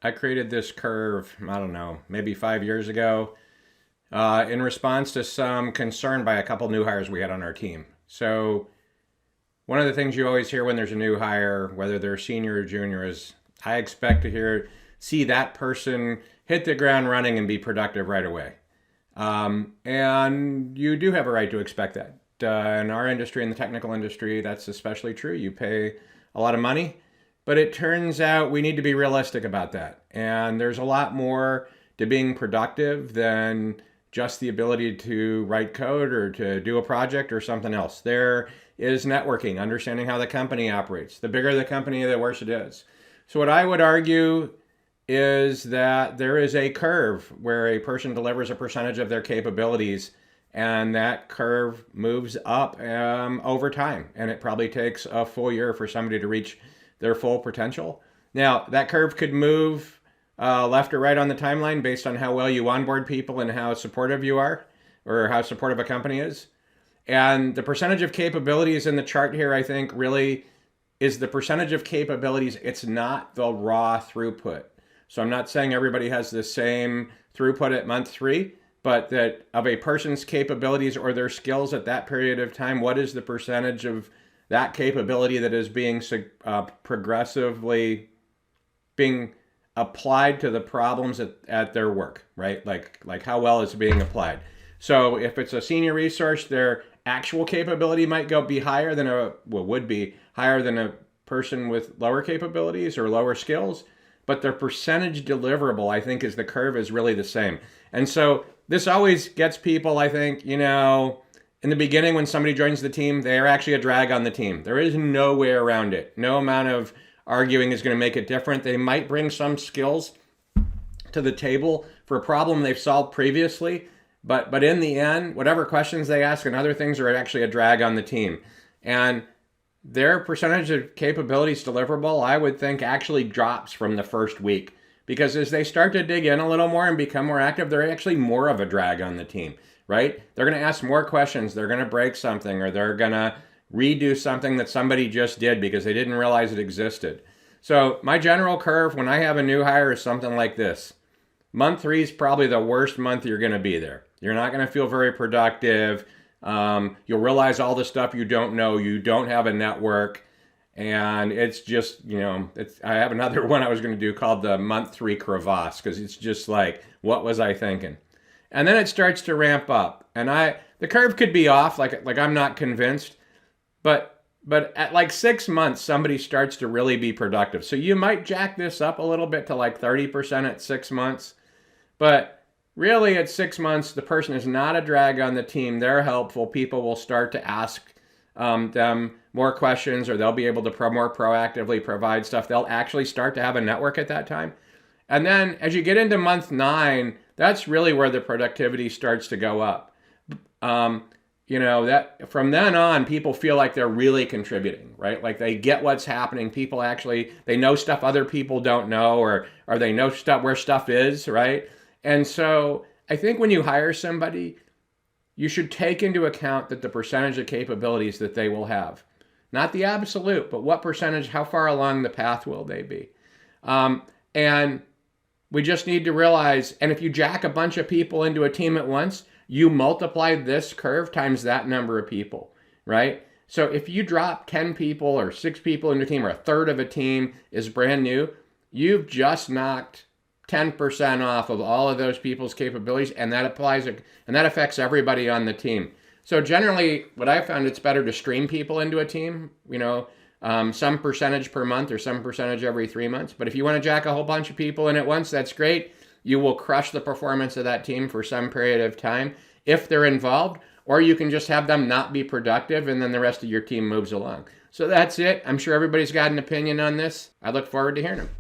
I created this curve, I don't know, maybe 5 years ago, in response to some concern by a couple new hires we had on our team. So, one of the things you always hear when there's a new hire, whether they're senior or junior, is I expect to see that person hit the ground running and be productive right away. And you do have a right to expect that. In our industry, in the technical industry, that's especially true. You pay a lot of money, but it turns out we need to be realistic about that. And there's a lot more to being productive than just the ability to write code or to do a project or something else. There is networking, understanding how the company operates. The bigger the company, the worse it is. So what I would argue is that there is a curve where a person delivers a percentage of their capabilities, and that curve moves up over time. And it probably takes a full year for somebody to reach their full potential. Now, that curve could move left or right on the timeline based on how well you onboard people and how supportive you are, or how supportive a company is. And the percentage of capabilities in the chart here, I think, really is the percentage of capabilities. It's not the raw throughput. So I'm not saying everybody has the same throughput at month 3, but that of a person's capabilities or their skills at that period of time, what is the percentage of that capability that is being progressively being applied to the problems at their work, right? Like how well it's being applied. So if it's a senior resource, their actual capability might be higher than would be higher than a person with lower capabilities or lower skills, but their percentage deliverable, I think, is the curve is really the same. And so this always gets people, I think, in the beginning when somebody joins the team, they are actually a drag on the team. There is no way around it. No amount of arguing is going to make it different. They might bring some skills to the table for a problem they've solved previously, but in the end, whatever questions they ask and other things are actually a drag on the team. And their percentage of capabilities deliverable, I would think, actually drops from the first week. Because as they start to dig in a little more and become more active, they're actually more of a drag on the team, right? They're going to ask more questions. They're going to break something, or they're going to redo something that somebody just did because they didn't realize it existed. So my general curve when I have a new hire is something like this. Month 3 is probably the worst month you're going to be there. You're not going to feel very productive. You'll realize all the stuff you don't know. You don't have a network. And it's just, I have another one I was going to do called the month 3 crevasse, because it's just like, what was I thinking? And then it starts to ramp up. And the curve could be off, like I'm not convinced. But at like 6 months, somebody starts to really be productive. So you might jack this up a little bit to like 30% at 6 months. But really at 6 months, the person is not a drag on the team. They're helpful. People will start to ask them more questions, or they'll be able to more proactively provide stuff. They'll actually start to have a network at that time. And then as you get into month 9, that's really where the productivity starts to go up. That from then on, people feel like they're really contributing, right? Like they get what's happening. People actually, they know stuff other people don't know, or they know stuff where stuff is, right? And so I think when you hire somebody, you should take into account that the percentage of capabilities that they will have, not the absolute, but what percentage, how far along the path will they be? And we just need to realize, and if you jack a bunch of people into a team at once, you multiply this curve times that number of people, right? So if you drop 10 people or 6 people into a team, or a third of a team is brand new, you've just knocked 10% off of all of those people's capabilities, and that affects everybody on the team. So generally, what I found, it's better to stream people into a team, some percentage per month or some percentage every 3 months. But if you want to jack a whole bunch of people in at once, that's great. You will crush the performance of that team for some period of time if they're involved, or you can just have them not be productive and then the rest of your team moves along. So that's it. I'm sure everybody's got an opinion on this. I look forward to hearing them.